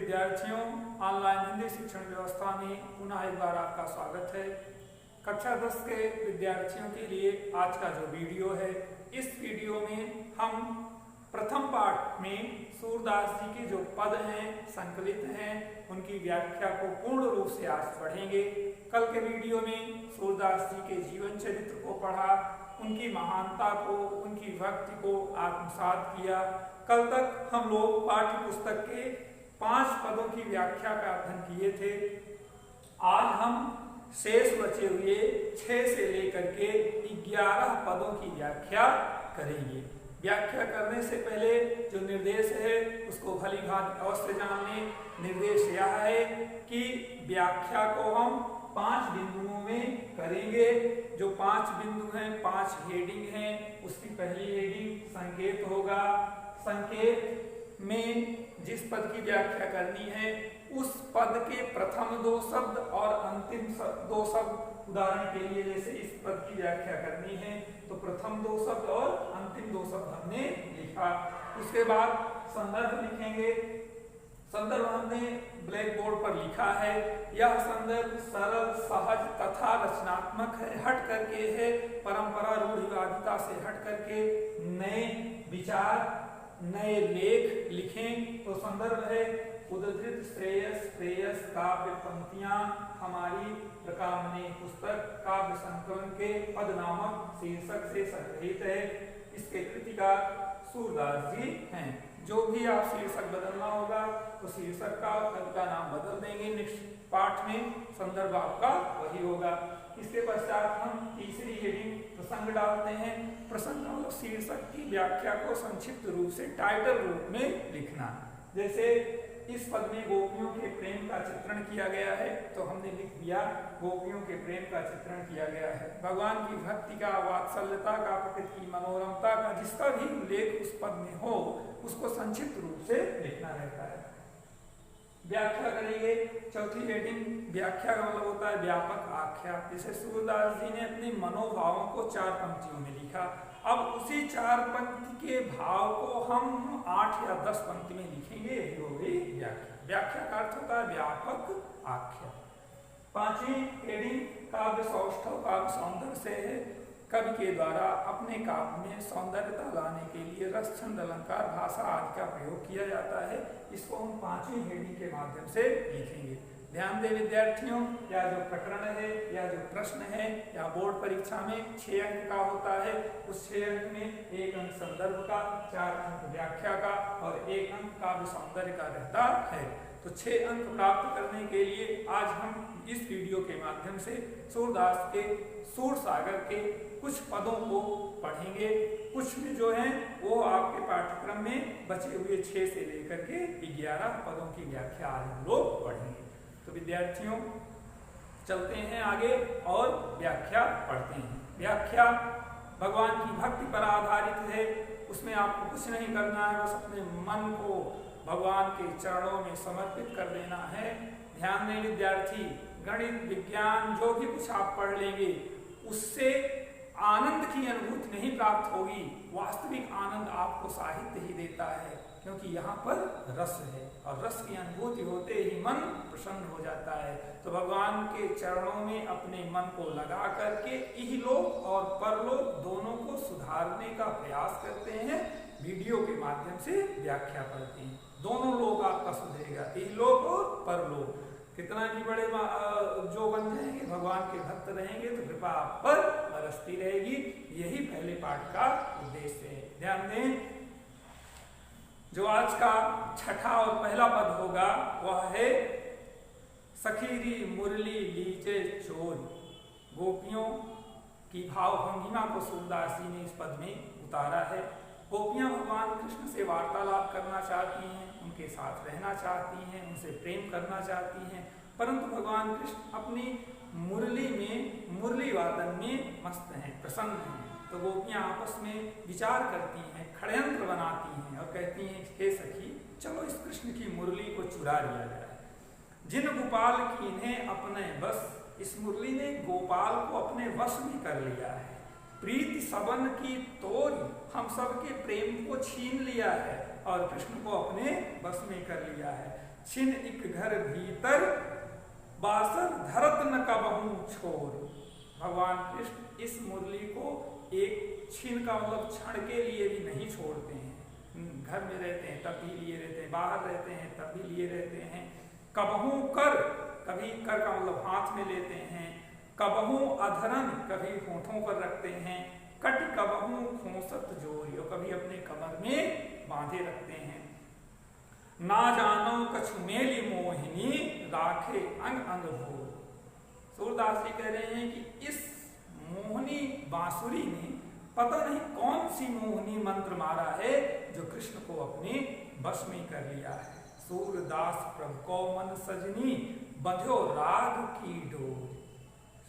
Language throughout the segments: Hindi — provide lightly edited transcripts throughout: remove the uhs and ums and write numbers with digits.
विद्यार्थियों, ऑनलाइन हिंदी शिक्षण व्यवस्था में पुनः एक बार आपका स्वागत है। कक्षा 10 के विद्यार्थियों के लिए आज का जो वीडियो है, इस वीडियो में हम प्रथम पाठ में सूरदास जी के जो पद हैं, संकलित हैं, उनकी व्याख्या को पूर्ण रूप से आज पढ़ेंगे। कल के वीडियो में सूरदास जी के जीवन चरित्र को पढ़ा, उनकी महानता को, उनकी भक्ति को आत्मसात किया। कल तक हम लोग पाठ्य पुस्तक के 5 पदों की व्याख्या का अध्ययन किए थे। आज हम शेष बचे हुए 6 से लेकर के 11 पदों की व्याख्या करेंगे। व्याख्या करने से पहले जो निर्देश है उसको भली भांति अवश्य जान लें। निर्देश यह है कि व्याख्या को हम 5 बिंदुओं में करेंगे। जो 5 बिंदु हैं, 5 हेडिंग हैं। उसकी पहली हेडिंग संकेत होगा। संकेत में जिस पद की व्याख्या करनी है, उस पद के प्रथम 2 शब्द और अंतिम 2 शब्द, उदाहरण के लिए जैसे इस पद की व्याख्या करनी है तो प्रथम 2 शब्द और अंतिम 2 शब्द हमने लिखा। उसके बाद संदर्भ लिखेंगे। संदर्भ हमने ब्लैक बोर्ड पर लिखा है। यह संदर्भ सरल, सहज तथा रचनात्मक है, हट करके है, परंपरा रूढ़िवादिता से हट करके नए विचार, नए लेख लिखें। तो संदर्भ है उद्धृत श्रेयस प्रेयस काव्य पंक्तियां हमारी प्रकामनी पुस्तक काव्य संकलन के पद नामक शीर्षक से संग्रहित है। इसके कृतिकार सूरदास जी हैं। जो भी आप शीर्षक बदलना होगा तो शीर्षक का नाम बदल देंगे। नेक्स्ट पाठ में संदर्भ आपका वही होगा। इसके पश्चात हम तीसरी हेडिंग प्रसंग डालते हैं। प्रसंग मतलब शीर्षक की व्याख्या को संक्षिप्त रूप से टाइटल रूप में लिखना। जैसे इस पद में गोपियों के प्रेम का चित्रण किया गया है तो हमने लिख दिया गोपियों के प्रेम का चित्रण किया गया है। भगवान की भक्ति का, वात्सल्यता का, प्रकृति की मनोरमता का जिसका भी उल्लेख उस पद में हो उसको संक्षिप्त रूप से लिखना रहता है। व्याख्या करेंगे। चौथी हेडिंग व्याख्या का मतलब होता है व्यापक आख्या। जैसे सूरदास जी ने अपने मनोभावों को 4 पंक्तियों में लिखा। अब उसी 4 पंक्ति के भाव को हम 8 या 10 पंक्ति में लिखेंगे। यही हो गई व्याख्या। व्याख्या का अर्थ होता है व्यापक आख्या। 5वीं हेडिंग काव्य सौष्ठव, काव्य सौंदर्य से है। कवि के द्वारा अपने काव्य में सौंदर्यता लाने के लिए रस, छंद, अलंकार, भाषा आदि का प्रयोग किया जाता है। इसको हम 5वीं हेडिंग के माध्यम से लिखेंगे। ध्यान दें विद्यार्थियों, या जो प्रकरण है या जो प्रश्न है या बोर्ड परीक्षा में 6 अंक का होता है, उस 6 अंक में 1 अंक संदर्भ का, 4 अंक व्याख्या का और 1 अंक काव्य सौंदर्य का रहता है। तो 6 अंक प्राप्त करने के लिए आज हम इस वीडियो के माध्यम से सूरदास के सूरसागर के कुछ पदों को पढ़ेंगे। कुछ में जो है वो आपके पाठ्यक्रम में बचे हुए 6 से लेकर के 11 पदों की व्याख्या आज हम लोग पढ़ेंगे। तो विद्यार्थियों चलते हैं आगे और व्याख्या पढ़ते हैं। व्याख्या भगवान की भक्ति पर आधारित है। उसमें आपको कुछ नहीं करना है, बस अपने मन को भगवान के चरणों में समर्पित कर देना है। ध्यान दें विद्यार्थी, गणित, विज्ञान जो भी कुछ आप पढ़ लेंगे उससे आनंद की अनुभूति नहीं प्राप्त होगी। वास्तविक आनंद आपको साहित्य ही देता है, क्योंकि यहाँ पर रस है और रस की अनुभूति होते ही मन प्रसन्न हो जाता है। तो भगवान के चरणों में अपने मन को लगा करके इहलोक और परलोक दोनों को सुधारने का प्रयास करते हैं। वीडियो के माध्यम से व्याख्या पढ़ते हैं। दोनों लोग आपका सुधरेगा, इहलोक और परलोक। कितना भी बड़े जो बन जाएंगे, भगवान के भक्त रहेंगे तो कृपा आप पर बरसती रहेगी। यही पहले पाठ का उद्देश्य है। ध्यान दें, जो आज का छठा और पहला पद होगा वह है सखीरी मुरली लीजे चोर। गोपियों की भाव भंगिमा को सूरदास जी ने इस पद में उतारा है। गोपियां भगवान कृष्ण से वार्तालाप करना चाहती हैं, उनके साथ रहना चाहती हैं, उनसे प्रेम करना चाहती हैं, परंतु भगवान कृष्ण अपनी मुरली में, मुरली वादन में मस्त हैं, प्रसन्न हैं। तो गोपियां आपस में विचार करती हैं, षड्यंत्र बनाती हैं और कहती हैं हे सखी, चलो इस कृष्ण की मुरली को चुरा लिया जाए। जिन गोपाल की इन्हें अपने बस, इस मुरली ने गोपाल को अपने वश में कर लिया है। प्रीति सबन की तोरी, हम सब के प्रेम को छीन लिया है और कृष्ण को अपने बस में कर लिया है। छिन इक घर भीतर बासर धरत न कबहू छोर। भगवान कृष्ण इस मुरली को एक छिन का मतलब क्षण के लिए भी नहीं छोड़ते हैं। घर में रहते हैं तब भी लिए रहते हैं, बाहर रहते हैं तब भी लिए रहते हैं। कबहू कर, कभी कर का मतलब हाथ में लेते हैं। कबहू अधरन, कभी होठों पर रखते हैं। कट कबहू खोसत जोरी, और कभी अपने कमर में बांधे रखते हैं। ना जानो कछु मेली मोहिनी राखे अंग अंग भोर। सूरदास जी कह रहे हैं कि इस मोहनी बांसुरी ने पता नहीं कौन सी मोहनी मंत्र मारा है जो कृष्ण को अपने बस में कर लिया है। सूरदास प्रभु को मन सजनी बंध्यो राग की डोर।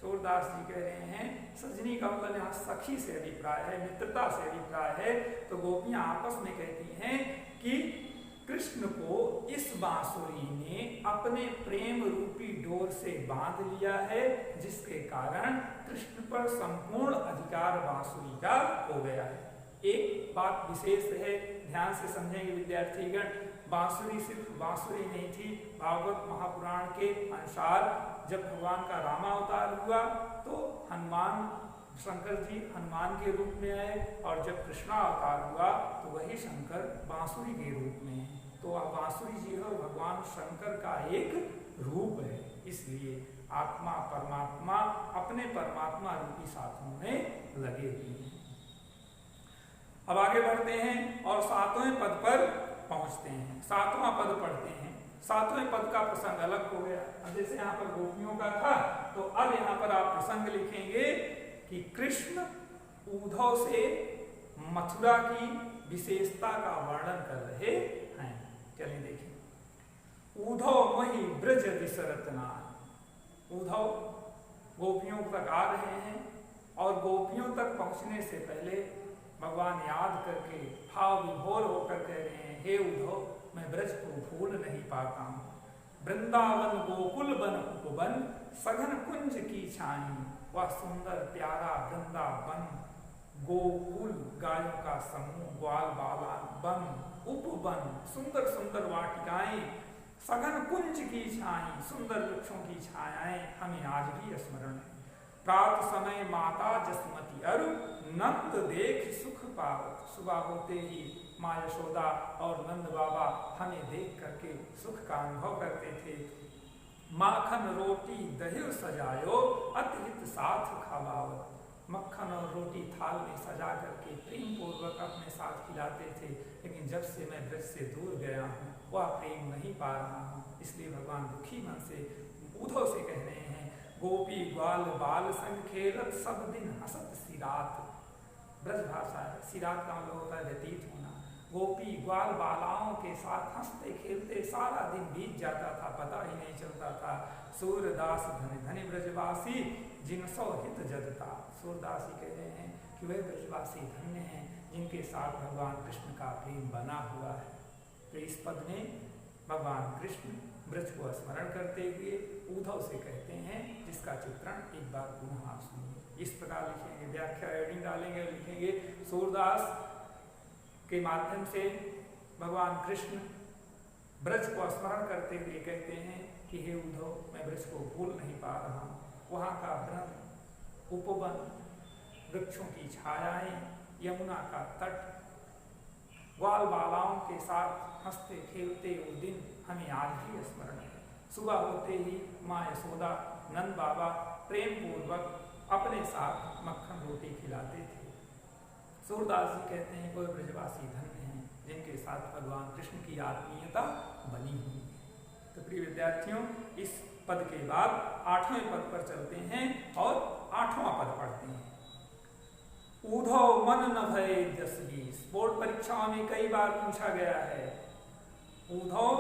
सूरदास जी कह रहे हैं सजनी का मतलब यहाँ सखी से अभिप्राय है, मित्रता से अभिप्राय है। तो गोपियां आपस में कहती हैं कि कृष्ण को इस बांसुरी ने अपने प्रेम रूपी डोर से बांध लिया है, जिसके कारण कृष्ण पर संपूर्ण अधिकार बांसुरी का हो गया है। एक बात विशेष है, ध्यान से समझेंगे विद्यार्थीगण। बांसुरी सिर्फ बांसुरी नहीं थी। भागवत महापुराण के अनुसार जब भगवान का रामावतार हुआ तो हनुमान, शंकर जी हनुमान के रूप में आए, और जब कृष्णावतार हुआ तो वही शंकर बांसुरी के रूप में है। तो बांसुरी जी और भगवान शंकर का एक रूप है। इसलिए आत्मा परमात्मा अपने परमात्मा रूपी साथों में लगे हुए हैं। अब आगे बढ़ते हैं और 7वें पद पर पहुंचते हैं। 7वां पद पढ़ते हैं। 7वें पद का प्रसंग अलग हो गया। अब जैसे यहाँ पर गोपियों का था, तो अब यहाँ पर आप प्रसंग लिखेंगे कि कृष्ण उद्धव से मथुरा की विशेषता का वर्णन कर रहे हैं। चलिए देखें। उद्धव मही ब्रज विसरतना। उद्धव गोपियों तक आ रहे हैं और गोपियों तक पहुंचने से पहले भगवान याद करके भाव विभोर होकर कह रहे हैं, हे उद्धव, मैं ब्रज को भूल नहीं पाता हूँ। वृंदावन गोकुल बन उपवन सघन कुंज की छाई। वह सुंदर प्यारा वृंदावन, गोकुल गायों का समूह, ग्वाल बाला वन, उपवन सुंदर सुंदर वाटिकाएं, सघन कुंज की छाई, सुंदर वृक्षों की छायाएं हमें आज भी स्मरण है। प्रात समय माता जसमती अरु नंद देख सुख पावत। सुबह होते ही माँ यशोदा और नंद बाबा हमें देख करके सुख का अनुभव करते थे। माखन रोटी दही सजायो अतिहित साथ खावावत। मक्खन और रोटी थाल में सजा करके प्रेम पूर्वक अपने साथ खिलाते थे, लेकिन जब से मैं ब्रज से दूर गया हूँ वह प्रेम नहीं पा रहा हूँ। इसलिए भगवान दुखी मन से उद्धव से कह रहे हैं, गोपी ग्वाल बाल संग खेलत सब दिन हसत सिरात। ब्रज भाषा है, सिरात का मतलब होता है व्यतीत होना। गोपी ग्वाल बालाओं के साथ हंसते खेलते सारा दिन बीत जाता था, पता ही नहीं चलता था। सूरदास धनि धनि ब्रजवासी जिनसो हित जदता। सूरदास ही कह रहे हैं कि वे ब्रजवासी धन्य हैं जिनके साथ भगवान कृष्ण का प्रेम बना हुआ है। तो इस पद में भगवान कृष्ण ब्रज को स्मरण करते हुए उद्धव से कहते हैं, जिसका चित्रण एक बार पुनः आप सुनिए। इस प्रकार लिखेंगे, व्याख्या एडिंग डालेंगे और लिखेंगे, सूरदास के माध्यम से भगवान कृष्ण ब्रज को स्मरण करते हुए कहते हैं कि हे उद्धव, मैं ब्रज को भूल नहीं पा रहा हूँ। वहाँ का वन, उपवन, वृक्षों की छायाएं, यमुना का तट, ग्वाल बालाओं के साथ हंसते खेलते वो दिन हमें आज भी स्मरण है। सुबह होते ही माँ यशोदा, नंद बाबा प्रेम पूर्वक अपने साथ मक्खन रोटी खिलाते थे। सूरदास जी कहते हैं, कोई ब्रजवासी धन्य हैं जिनके साथ भगवान कृष्ण की आत्मीयता बनी हुई है। तो प्रिय विद्यार्थियों, इस पद के बाद 8वें पद पर चलते हैं और 8वां पद पढ़ते हैं। उद्धव मन न भय 10-20। बोर्ड परीक्षाओं में कई बार पूछा गया है, उद्धव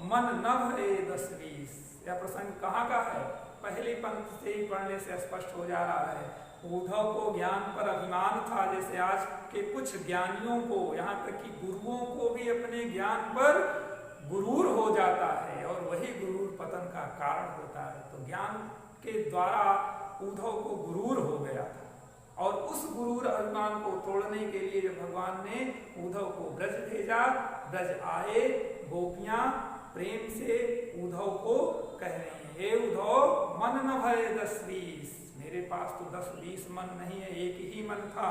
मन न भय 10-20। यह प्रसंग कहाँ का है? पहली पंक्ति से ही पढ़ने से स्पष्ट हो जा रहा है। उद्धव को ज्ञान पर अभिमान था, जैसे आज के कुछ ज्ञानियों को, यहाँ तक कि गुरुओं को भी अपने ज्ञान पर गुरूर हो जाता है और वही गुरूर पतन का कारण होता है। तो ज्ञान के द्वारा उद्धव को गुरूर हो गया था और उस गुरूर अभिमान को तोड़ने के लिए जब भगवान ने उद्धव को ब्रज भेजा, ब्रज आए, गोपियां प्रेम से उद्धव को कह रहे हैं, हे उद्धव मन न भय 10-20, मेरे पास तो 10-20 मन नहीं है, एक ही मन था।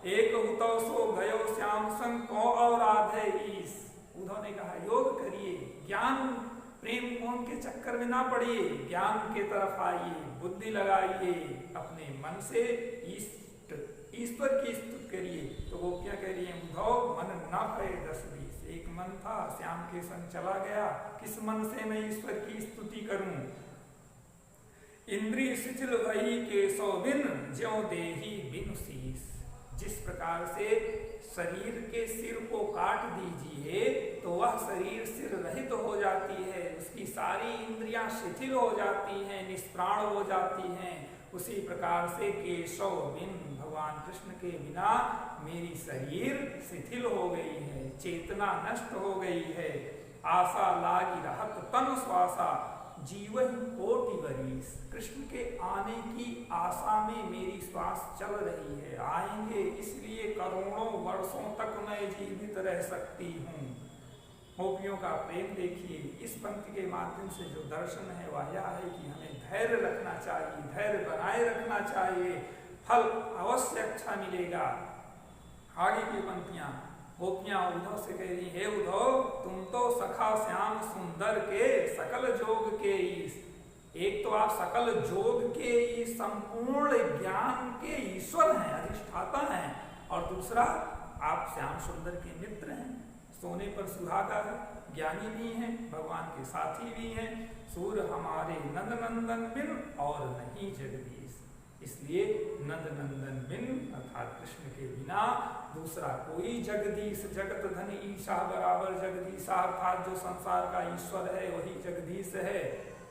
एक हुतो सो गयो श्याम संग को और आधे ईस। उद्धव ने कहा योग करिए, ज्ञान प्रेम मोहन के चक्कर में ना पड़िए, ज्ञान के तरफ आइए, बुद्धि लगाइए, अपने मन से ईश्वर की स्तुति करिए। तो गोपियां कह रही हैं उद्धव मन ना भय 10-20, एक मन था श्याम के संग चला गया, किस मन से मैं ईश्वर की स्तुति करूं। इंद्रिय शिथिल भई केशव बिन ज्यों देहि बिनु शीस। जिस प्रकार से शरीर के सिर को काट दीजिए तो वह शरीर सिर रहित हो जाती है, उसकी सारी इंद्रियां शिथिल हो जाती हैं, निष्प्राण हो जाती हैं, उसी प्रकार से केशव बिन भगवान कृष्ण के बिना मेरी शरीर शिथिल हो गई है, चेतना नष्ट हो गई है। आशा लागी रहत तन श्वासा जीवन कोटि वरीस। कृष्ण के आने की आशा में मेरी श्वास चल रही है, आएंगे इसलिए करोड़ों वर्षों तक मैं जीवित रह सकती हूँ। गोपियों का प्रेम देखिए, इस पंक्ति के माध्यम से जो दर्शन है वह यह है कि हमें धैर्य रखना चाहिए, धैर्य बनाए रखना चाहिए, फल अवश्य अच्छा मिलेगा। आगे की पंक्तियां गोपियां उद्धव से कह रही, हे उद्धव तुम तो सखा श्याम सुंदर के सकल जोग के ईश। एक तो आप सकल जोग के संपूर्ण ज्ञान के ईश्वर हैं, अधिष्ठाता हैं, और दूसरा आप श्याम सुंदर के मित्र हैं, सोने पर सुहागा है, ज्ञानी भी हैं, भगवान के साथी भी हैं। सूर हमारे नंद नंदन बिन और नहीं जगदीश। इसलिए नंद नंदन बिन अर्थात कृष्ण के बिना दूसरा कोई जगदीश, जगत धन ईशा बराबर जगदीश, अर्थात जो संसार का ईश्वर है वही जगदीश है।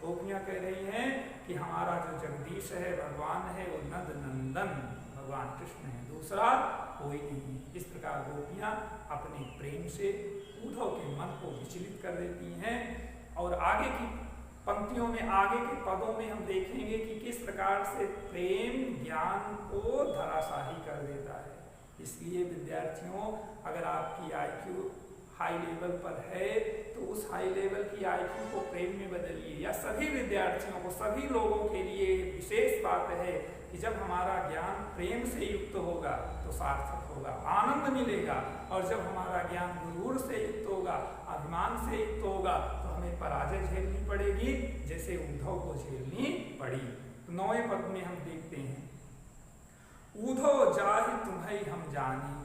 गोपियां कह रही हैं कि हमारा जो जगदीश है, भगवान है, वो नंद नंदन भगवान कृष्ण है, दूसरा कोई नहीं। इस प्रकार गोपियां अपने प्रेम से उद्धव के मन को विचलित कर देती हैं। और आगे की पंक्तियों में, आगे के पदों में हम देखेंगे कि किस प्रकार से प्रेम ज्ञान को धराशाही कर देता है। इसलिए विद्यार्थियों, अगर आपकी IQ हाई लेवल पर है तो उस हाई लेवल की IQ को प्रेम में बदलिए। या सभी विद्यार्थियों को, सभी लोगों के लिए विशेष बात है कि जब हमारा ज्ञान प्रेम से युक्त होगा तो सार्थक होगा, आनंद मिलेगा, और जब हमारा ज्ञान गुरूर से युक्त होगा, अभिमान से युक्त होगा, तो हमें पराजय झेलनी पड़ेगी, जैसे उद्धव को झेलनी पड़ी। तो 9वें पद में हम देखते हैं, उद्धव जाहि तुम्हें हम जानी।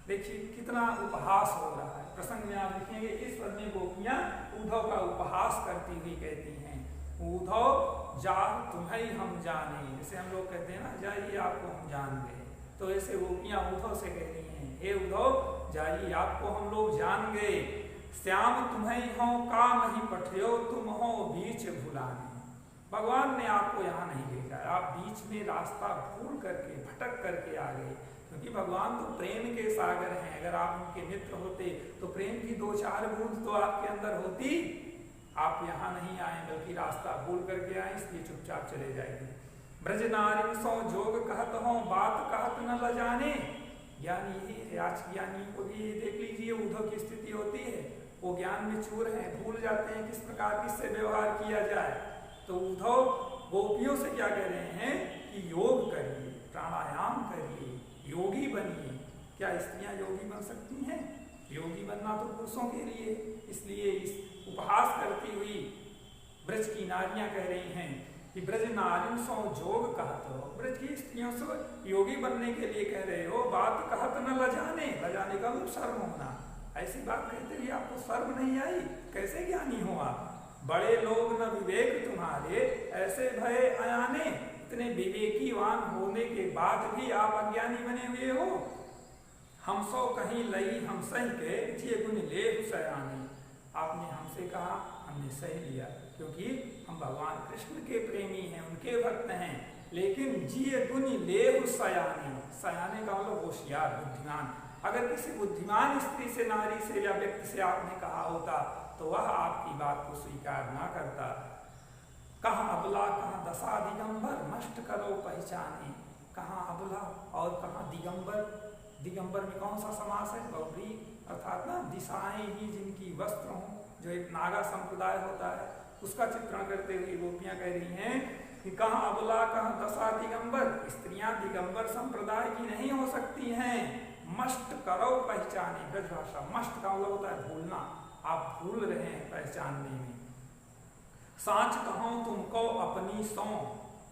देखिए कितना उपहास हो रहा है। प्रसंग में आप लिखेंगे, इस पद में गोपियां उद्धव का उपहास करती हुई कहती हैं, उद्धव जाहि तुम्हें हम जाने। जैसे हम लोग कहते हैं ना, जाइए आपको हम जान गए, तो ऐसे गोपियां उद्धव से कह रही हैं, हे उद्धव जाइए आपको हम लोग जान गए। श्याम तुम्हें हो का नहीं पठियो, तुम हो बीच भुलाने। भगवान ने आपको यहाँ नहीं भेजा, आप बीच में रास्ता भूल करके, भटक करके आ गए, क्योंकि भगवान तो प्रेम के सागर हैं। अगर आप उनके मित्र होते तो प्रेम की 2-4 बूंद तो आपके अंदर होती। आप यहाँ नहीं आए, बल्कि रास्ता भूल करके आए, इसलिए चुपचाप चले जाएंगे। ब्रज नारी सो जोग कहत हो, बात कहत न लजाने। ज्ञानी ही है, आज ज्ञानी को भी देख लीजिए, उद्धव की स्थिति होती है, वो ज्ञान में चूर हैं, भूल जाते हैं किस प्रकार किससे व्यवहार किया जाए। तो उद्धव गोपियों से क्या कह रहे हैं कि योग करिए, प्राणायाम करिए, योगी बनिए। क्या स्त्रियां योगी बन सकती हैं? योगी बनना तो पुरुषों के लिए। इसलिए इस उपहास करती हुई ब्रज की नारियां कह रही हैं कि ब्रज नारियों सो जोग कहत हो, ब्रज की स्त्रियों से योगी बनने के लिए कह रहे हो, बात कहत न लजाने। लजाने का मतलब शर्म होना। ऐसी बात कहते हुए आपको शर्म नहीं आई, कैसे ज्ञानी हो आप? बड़े लोग न विवेक तुम्हारे, ऐसे भय अयाने। इतने विवेकीवान होने के बाद भी आप अज्ञानी बने हुए हो। हम सो कहीं लई हम सही के, जिये गुण ले सयाने। आपने हमसे कहा, हमने सही लिया, क्योंकि हम भगवान कृष्ण के प्रेमी हैं, उनके भक्त हैं। लेकिन जिये गुण ले सयाने, सयाने का मतलब होशियार, बुद्धिमान। अगर किसी बुद्धिमान स्त्री से, नारी से या व्यक्ति से आपने कहा होता तो वह आपकी बात को स्वीकार ना करता। कहाँ अबला कहाँ दशा दिगंबर, नष्ट करो पहचाने। कहाँ अबला और कहाँ दिगंबर। दिगंबर में कौन सा समास है? बहुब्रीहि, अर्थात ना दिशाएं ही जिनकी वस्त्र हों, जो एक नागा संप्रदाय होता है, उसका चित्रण करते हुए गोपियां कह रही हैं कि कहाँ अबला कहाँ दशा दिगंबर, स्त्रियां दिगंबर संप्रदाय की नहीं हो सकती हैं। मस्ट करो पहचाने, ब्रजभाषा मस्ट का मतलब होता है भूलना, आप भूल रहे हैं पहचानने में। साच कहूं तुमको अपनी सौ,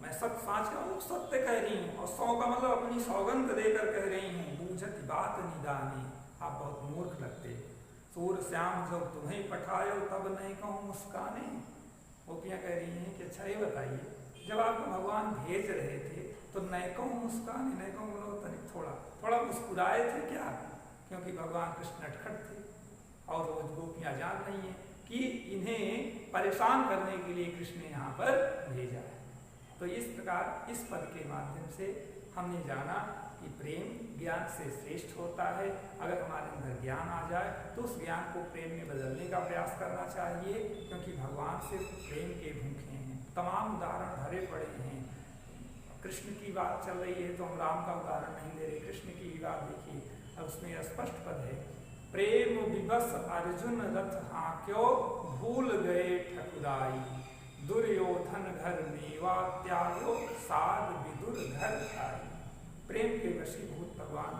मैं साच कहूं सत्य कह रही हूँ, और सौ का मतलब अपनी सौगंध देकर कह रही हूँ। बूझत बात निदानी, आप बहुत मूर्ख लगते। सूर श्याम जब तुम्हें पठायो तब नहीं कहूँ मुस्काने। गोपियां कह रही हैं कि अच्छा ये बताइए, जब आपको भगवान भेज रहे थे तो नहीं कहूँ मुस्काने, नहीं कहूँ थोड़ा मुस्कुराए थे क्या? क्योंकि भगवान कृष्ण नटखट थे और वो गोपियां जान रही हैं कि इन्हें परेशान करने के लिए कृष्ण ने यहाँ पर भेजा है। तो इस प्रकार इस पद के माध्यम से हमने जाना कि प्रेम ज्ञान से श्रेष्ठ होता है। अगर हमारे अंदर ज्ञान आ जाए तो उस ज्ञान को प्रेम में बदलने का प्रयास करना चाहिए, क्योंकि भगवान सिर्फ प्रेम के भूखे हैं। तमाम उदाहरण भरे पड़े हैं। कृष्ण की बात चल रही है तो हम राम का उदाहरण नहीं ले रहे, कृष्ण की बात देखिए, अब उसमें स्पष्ट पद है, प्रेम विवश अर्जुन रथ हाँक्यो भूल गए ठकुराई, दुर्योधन घर मेवा त्यागो साध विदुर घर खाई। प्रेम के वशीभूत भगवान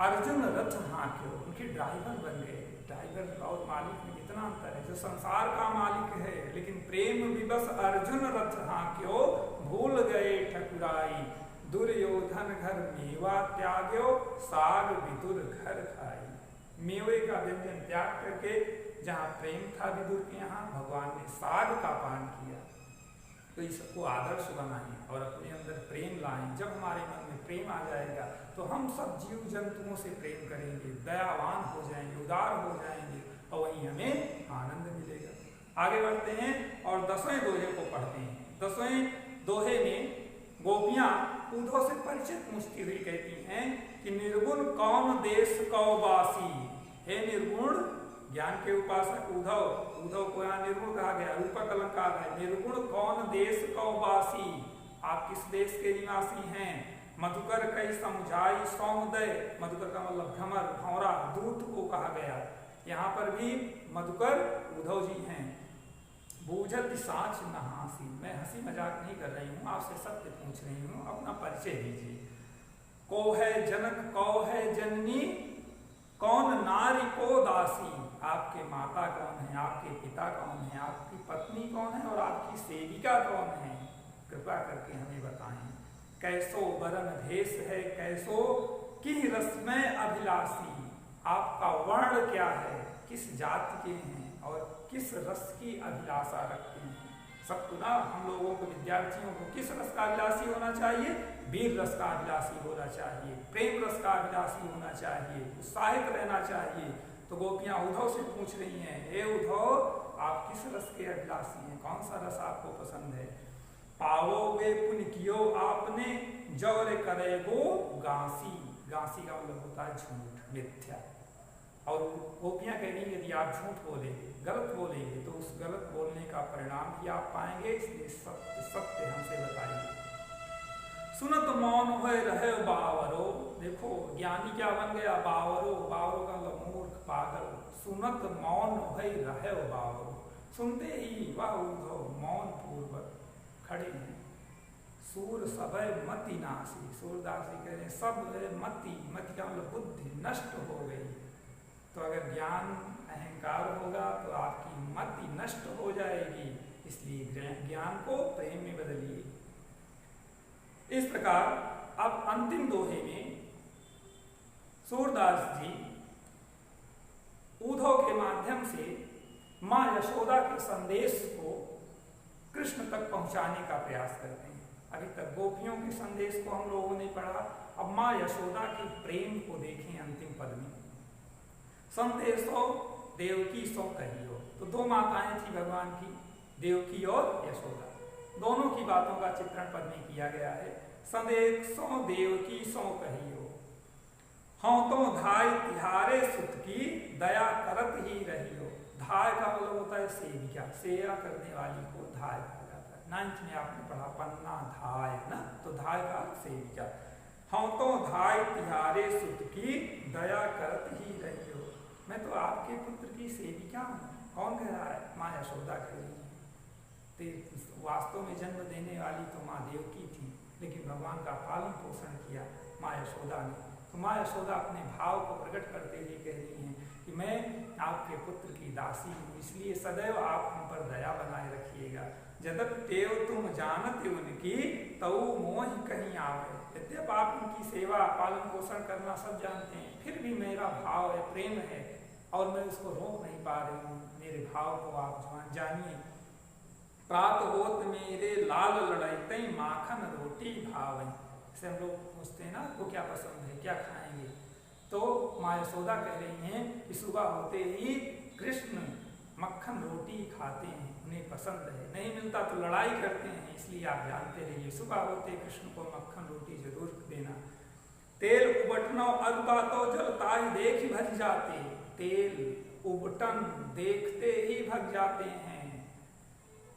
अर्जुन रथ हाँक्यो, उनके ड्राइवर बन गए। ड्राइवर और मालिक में कितना अंतर है। जो संसार का मालिक है, लेकिन प्रेम विवश अर्जुन रथ हाँक्यो भूल गए ठकुराई, दुर्योधन घर मेवा त्याग्यो साग विदुर घर खाई। मेवे का व्यंजन त्याग करके जहाँ प्रेम था विदुर के यहाँ, भगवान ने साग का पान किया। तो इसको आदर्श बनाएं और अपने अंदर प्रेम लाएं। जब हमारे मन में प्रेम आ जाएगा तो हम सब जीव जंतुओं से प्रेम करेंगे, दयावान हो जाएंगे, उदार हो जाएंगे, और वहीं हमें आनंद मिलेगा। आगे बढ़ते हैं और 10वें दोहे को पढ़ते हैं। 10वें दोहे में गोपियां उद्धव से परिचय पूछती हुई कहती हैं कि निर्गुण कौन देश कौवासी। हे निर्गुण ज्ञान के उपासक उद्धव, उद्धव को यहाँ निर्गुण कहा गया, रूपक अलंकार है। निर्गुण कौन देश कौवासी, आप किस देश के निवासी हैं? मधुकर कई समझाई सौमदय, मधुकर का मतलब भ्रमर भौरा दूत को कहा गया। यहाँ पर भी मधुकर उद्धव जी हैं। बूझत साच नहासी, मैं हंसी मजाक नहीं कर रही हूँ, आपसे सत्य पूछ रही हूँ, अपना परिचय दीजिए। को है जनक कौ है जननी, कौन नारी को दासी। आपके माता कौन है, आपके पिता कौन है, आपकी पत्नी कौन है और आपकी सेविका कौन है, कृपा करके हमें बताएं। कैसो वरण भेष है कैसो कि रस्मय अभिलाषी, आपका वर्ण क्या है, किस जाति के हैं और किस रस की अभिलाषा रखते हैं। सबको ना, हम लोगों को विद्यार्थियों को किस रस का अभिलाषी होना चाहिए? वीर रस का अभिलाषी होना चाहिए, प्रेम रस का अभिलाषी होना चाहिए, उत्साहित रहना चाहिए। तो गोपियां उद्धव से पूछ रही हैं, हे उद्धव आप किस रस के अभिलाषी हैं, कौन सा रस आपको पसंद है? पावोगे पुण्य कियो आपने जौरे करेगो गांसी, गांसी का मतलब होता है झूठ, मिथ्या। और गोपियां कह रही हैं यदि आप झूठ बोलेंगे, गलत बोलेंगे तो उस गलत बोलने का परिणाम भी आप पाएंगे, इसलिए सत्य हमसे बताइए। सुनत मौन हुए रहे बावरो, देखो ज्ञानी क्या बन गया? बावरो, बावरो का मतलब मूर्ख पागल। सुनत मौन हुए रहे बावरो, सुनते ही वह उद्धव मौन पूर्वक खड़े हैं। सूर सबय मति नासी, सूरदास जी कह रहे हैं सब मति, मति का मतलब बुद्धि नष्ट हो गई। तो अगर ज्ञान अहंकार होगा तो आपकी मति नष्ट हो जाएगी, इसलिए ज्ञान को प्रेम में बदलिए। इस प्रकार अब अंतिम दोहे में सूरदास जी उद्धव के माध्यम से मां यशोदा के संदेश को कृष्ण तक पहुंचाने का प्रयास करते हैं। अभी तक गोपियों के संदेश को हम लोगों ने पढ़ा, अब मां यशोदा के प्रेम को देखें अंतिम पद में। संदेशो देवकी सो कहियो, तो दो माताएं थी भगवान की, देवकी और यशोदा, दोनों की बातों का चित्रण पद में किया गया है। संदेशो देवकी सो कहियो, हाँ तो धाय तिहारे सुत की दया करत ही रहियो। धाय का मतलब होता है सेविका, सेवा करने वाली को धाय कहा जाता है। 9th में आपने पढ़ा पन्ना धाय ना, तो धाय का सेविका। हाँ तो धाय तिहारे सुत की दया करत ही रहियो, मैं तो आपके पुत्र की सेविका हूँ। कौन कह रहा है? माँ यशोदा कह रही है। तो वास्तव में जन्म देने वाली तो माँ देवकी थी, लेकिन भगवान का पालन पोषण किया माँ यशोदा ने। तो माँ यशोदा अपने भाव को प्रकट करते हुए कह रही हैं कि मैं आपके पुत्र की दासी हूँ, इसलिए सदैव आप हम पर दया बनाए रखिएगा। जदप तेव तुम जानते उनकी तऊ मोह कहीं आवे। यद्यप आप उनकी सेवा पालन पोषण करना सब जानते हैं, फिर भी मेरा भाव है, प्रेम है, और मैं उसको रोक नहीं पा रही हूँ। मेरे भाव को आप जानिए। प्रात होत मेरे लाल लड़ाई माखन रोटी भाव। से हम लोग पूछते हैं ना, आपको क्या पसंद है, क्या खाएंगे? तो माँ यशोदा कह रही हैं कि सुबह होते ही कृष्ण मक्खन रोटी खाते हैं, उन्हें पसंद है। नहीं मिलता तो लड़ाई करते हैं, इसलिए आप जानते रहिए सुबह होते कृष्ण को मक्खन रोटी जरूर देना। तेल उबटनो अरुता तो जलताई देख ही भज जाते। तेल उबटन देखते ही भग जाते हैं।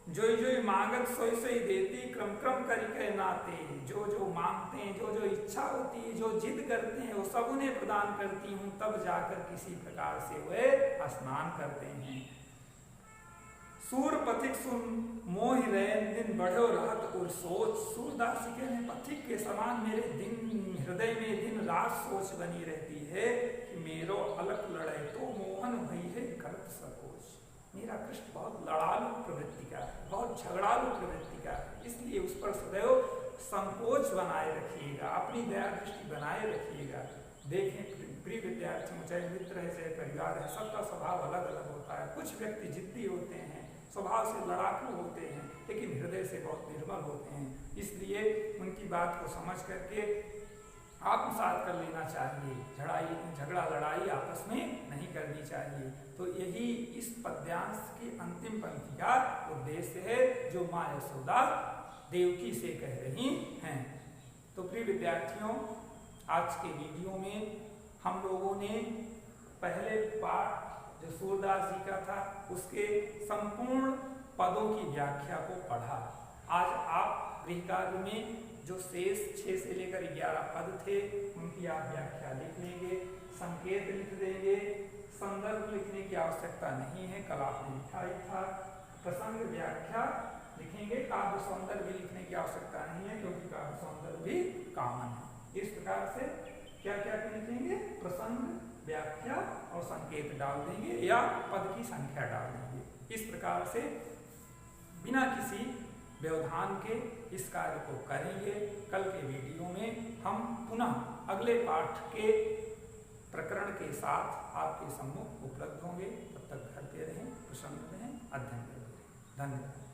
जोई जोई मांगत सोई सोई देती, क्रम क्रम करी के नाते। जो जो मांगते हैं, जो जो इच्छा होती है, जो जिद करते हैं, वो सब उन्हें प्रदान करती हूँ। तब जाकर किसी प्रकार से वे स्नान करते हैं। सूर पथिक सुन मोहि रैन दिन बढ़ो रहत और सोच। सूरदास के पथिक के समान मेरे दिन हृदय में दिन रात सोच बनी रहती है कि मेरो अलग लड़े तो मोहन भई है करत सकोच। मेरा कृष्ण बहुत लड़ालू प्रवृत्ति का है, बहुत झगड़ालू प्रवृत्ति का है, इसलिए उस पर सदैव संकोच बनाए रखिएगा, अपनी दया दृष्टि बनाए रखिएगा। देखें प्रिय विद्यार्थियों, चाहे मित्र है चाहे परिवार है, सबका स्वभाव अलग अलग होता है। कुछ व्यक्ति जिद्दी होते हैं, स्वभाव से लड़ाकू होते हैं, लेकिन हृदय से बहुत निर्मल होते हैं। इसलिए उनकी बात को समझ करके आत्मसात कर लेना चाहिए। झगड़ा लड़ाई आपस में नहीं करनी चाहिए। तो यही इस पद्यांश की अंतिम पंक्ति का उद्देश्य है, जो माँ यशोदा देवकी से कह रही हैं। तो प्रिय विद्यार्थियों, आज के वीडियो में हम लोगों ने पहले पाठ जो सूरदास जी का था, उसके संपूर्ण पदों की व्याख्या को पढ़ा। आज आप गृह कार्य में जो शेष 6 से लेकर 11 पद थे, उनकी आप व्याख्या लिख लेंगे, संकेत लिख देंगे। संदर्भ लिखने की आवश्यकता नहीं है, कल आपने लिखा ही था। प्रसंग व्याख्या लिखेंगे, काव्य सौंदर्य भी लिखने की आवश्यकता नहीं है, क्योंकि काव्य सौंदर्य भी कॉमन है। इस प्रकार से क्या क्या लिखेंगे? प्रसंग, व्याख्या और संकेत डाल देंगे, या पद की संख्या डाल देंगे। इस प्रकार से बिना किसी व्यवधान के इस कार्य को करेंगे। कल के वीडियो में हम पुनः अगले पाठ के प्रकरण के साथ आपके सम्मुख उपलब्ध होंगे। तब तक घर पे रहें, प्रसन्न रहें, अध्ययन करें। धन्यवाद।